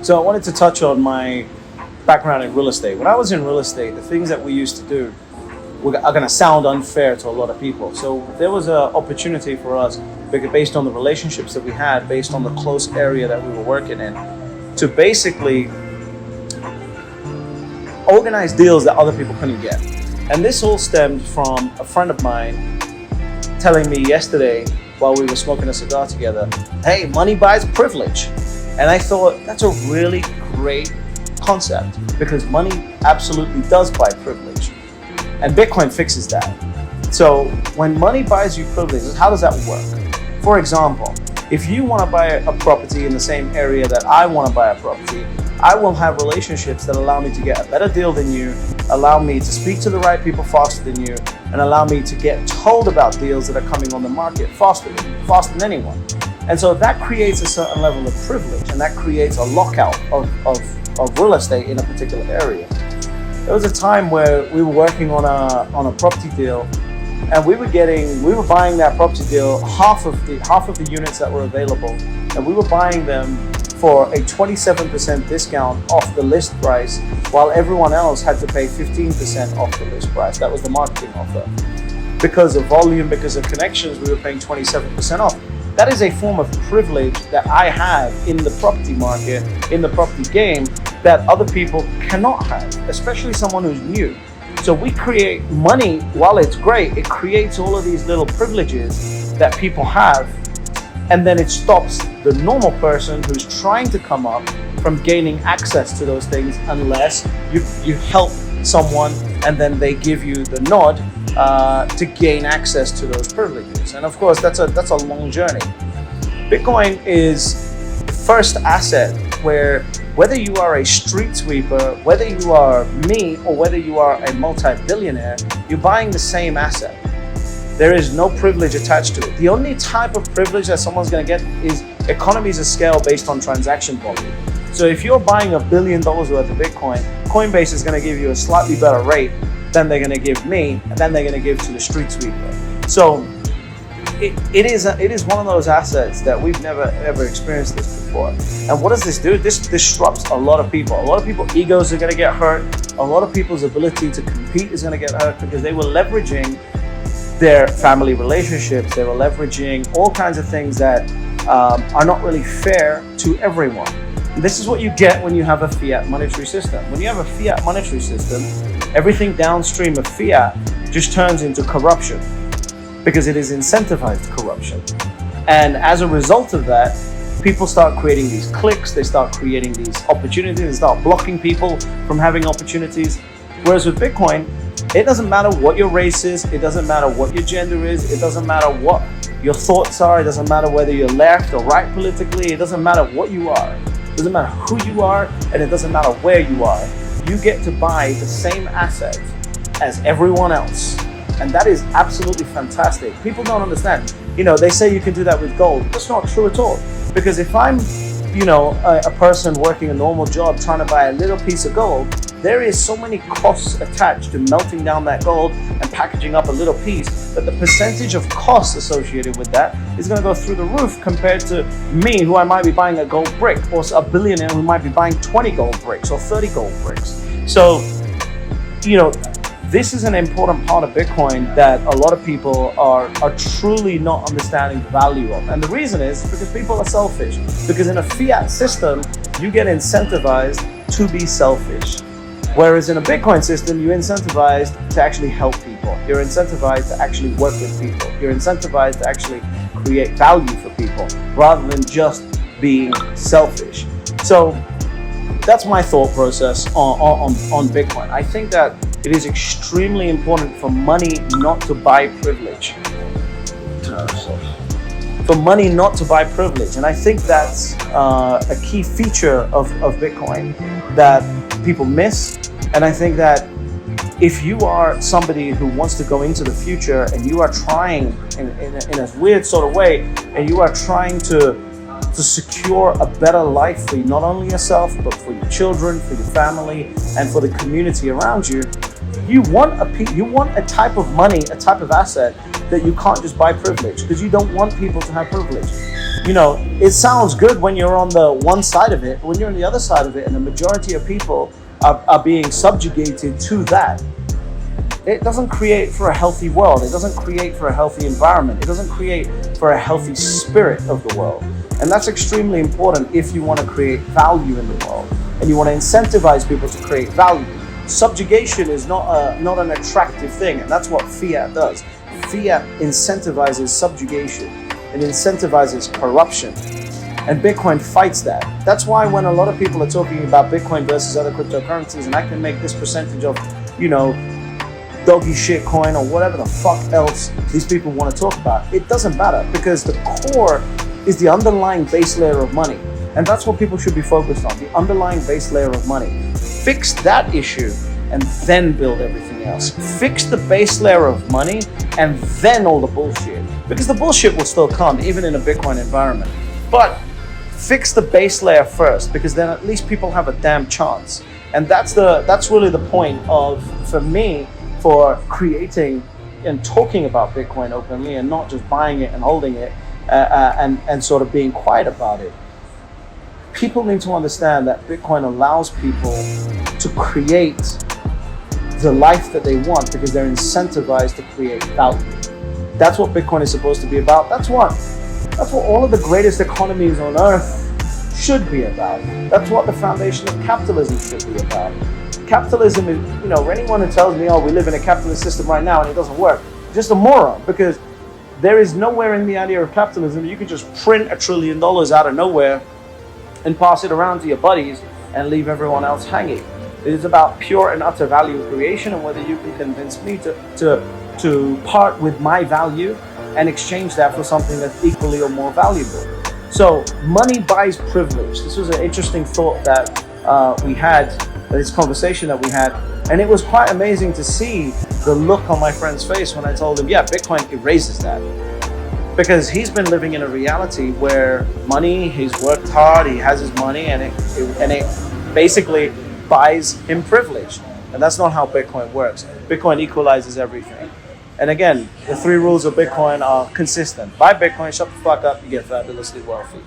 So I wanted to touch on my background in real estate. When I was in real estate, the things that we used to do are going to sound unfair to a lot of people. So there was an opportunity for us, based on the relationships that we had, based on the close area that we were working in, to basically organize deals that other people couldn't get. And this all stemmed from a friend of mine telling me yesterday while we were smoking a cigar together, hey, money buys privilege. And I thought that's a really great concept, because money absolutely does buy privilege. And Bitcoin fixes that. So when money buys you privilege, how does that work? For example, if you want to buy a property in the same area that I want to buy a property, I will have relationships that allow me to get a better deal than you, allow me to speak to the right people faster than you, and allow me to get told about deals that are coming on the market faster than anyone. And so that creates a certain level of privilege, and that creates a lockout of real estate in a particular area. There was a time where we were working on a property deal, and we were buying that property deal, half of the units that were available, and we were buying them for a 27% discount off the list price, while everyone else had to pay 15% off the list price. That was the marketing offer. Because of volume, because of connections, we were paying 27% off. That is a form of privilege that I have in the property market, in the property game, that other people cannot have, especially someone who's new. So we create money. While it's great, it creates all of these little privileges that people have, and then it stops the normal person who's trying to come up from gaining access to those things, unless you help someone and then they give you the nod to gain access to those privileges. And of course, that's a long journey. Bitcoin is the first asset where, whether you are a street sweeper, whether you are me, or whether you are a multi-billionaire, you're buying the same asset. There is no privilege attached to it. The only type of privilege that someone's going to get is economies of scale based on transaction volume. So if you're buying $1 billion worth of Bitcoin, Coinbase is going to give you a slightly better rate than they're going to give me, and then they're going to give to the street sweeper. So it is one of those assets that we've never ever experienced this before. And what does this do? This disrupts a lot of people. A lot of people's egos are going to get hurt. A lot of people's ability to compete is going to get hurt, because they were leveraging their family relationships. They were leveraging all kinds of things that are not really fair to everyone. And this is what you get when you have a fiat monetary system. When you have a fiat monetary system, everything downstream of fiat just turns into corruption, because it is incentivized corruption. And as a result of that, people start creating these cliques, they start creating these opportunities, they start blocking people from having opportunities. Whereas with Bitcoin, it doesn't matter what your race is, it doesn't matter what your gender is, it doesn't matter what your thoughts are, it doesn't matter whether you're left or right politically, it doesn't matter what you are, it doesn't matter who you are, and it doesn't matter where you are. You get to buy the same asset as everyone else. And that is absolutely fantastic. People don't understand. They say you can do that with gold. That's not true at all. Because if I'm, a person working a normal job trying to buy a little piece of gold, there is so many costs attached to melting down that gold and packaging up a little piece, that the percentage of costs associated with that is going to go through the roof, compared to me, who I might be buying a gold brick, or a billionaire who might be buying 20 gold bricks or 30 gold bricks. So, this is an important part of Bitcoin that a lot of people are truly not understanding the value of. And the reason is because people are selfish. Because in a fiat system, you get incentivized to be selfish. Whereas in a Bitcoin system, you're incentivized to actually help people. You're incentivized to actually work with people. You're incentivized to actually create value for people, rather than just being selfish. So that's my thought process on Bitcoin. I think that it is extremely important for money not to buy privilege. For money not to buy privilege. And I think that's a key feature of Bitcoin that people miss. And I think that if you are somebody who wants to go into the future, and you are trying in a weird sort of way, and you are trying to secure a better life for not only yourself, but for your children, for your family, and for the community around you, you want a type of money, a type of asset that you can't just buy privilege, because you don't want people to have privilege. You know, it sounds good when you're on the one side of it, but when you're on the other side of it and the majority of people are being subjugated to that, it doesn't create for a healthy world. It doesn't create for a healthy environment. It doesn't create for a healthy spirit of the world. And that's extremely important if you want to create value in the world and you want to incentivize people to create value. Subjugation is not an attractive thing, and that's what fiat does. Fiat incentivizes subjugation. It incentivizes corruption. And Bitcoin fights that. That's why when a lot of people are talking about Bitcoin versus other cryptocurrencies, and I can make this percentage of, you know, doggy shit coin or whatever the fuck else these people want to talk about, it doesn't matter, because the core is the underlying base layer of money. And that's what people should be focused on, the underlying base layer of money. Fix that issue and then build everything else. Fix the base layer of money and then all the bullshit. Because the bullshit will still come even in a Bitcoin environment. But fix the base layer first, because then at least people have a damn chance. And that's really the point of, for me, for creating and talking about Bitcoin openly and not just buying it and holding it and sort of being quiet about it. People need to understand that Bitcoin allows people to create the life that they want because they're incentivized to create value. That's what Bitcoin is supposed to be about. That's what all of the greatest economies on earth should be about. That's what the foundation of capitalism should be about. Capitalism is, you know, anyone who tells me, oh, we live in a capitalist system right now and it doesn't work, just a moron, because there is nowhere in the idea of capitalism you can just print $1 trillion out of nowhere and pass it around to your buddies and leave everyone else hanging. It is about pure and utter value creation, and whether you can convince me to part with my value and exchange that for something that's equally or more valuable. So money buys privilege. This was an interesting thought that we had, this conversation that we had, and it was quite amazing to see the look on my friend's face when I told him, yeah, Bitcoin erases that. Because he's been living in a reality where money, he's worked hard, he has his money, and it basically buys him privilege. And that's not how Bitcoin works. Bitcoin equalizes everything. And again, the 3 rules of Bitcoin are consistent. Buy Bitcoin, shut the fuck up, you get fabulously wealthy.